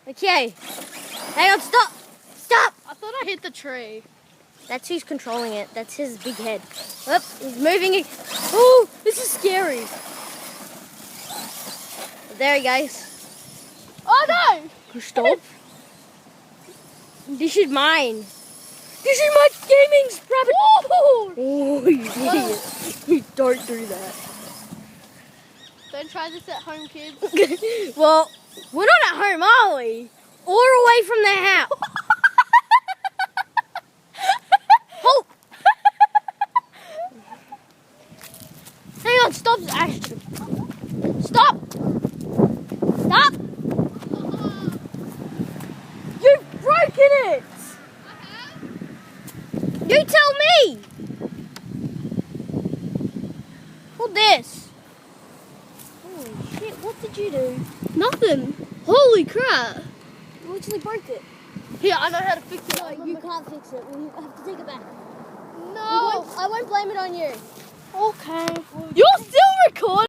Okay. Hang on, stop! Stop! I thought I hit the tree. That's who's controlling it. That's his big head. Oop, he's moving it. Oh, this is scary. There he goes. Oh no! Stop. This is mine. This is my gaming rabbit. Oh, you idiot. Don't do that. Don't try this at home, kids. Well, we're not at home, are we? Or away from the house. Halt! Hang on, stop, Ashton. Stop! Stop! You've broken it! You tell me! Hold this. Holy shit, what did you do? Nothing. Holy crap. You literally broke it. Here, I know how to fix it. No, you can't fix it. We have to take it back. No. I won't blame it on you. Okay. You're still recording.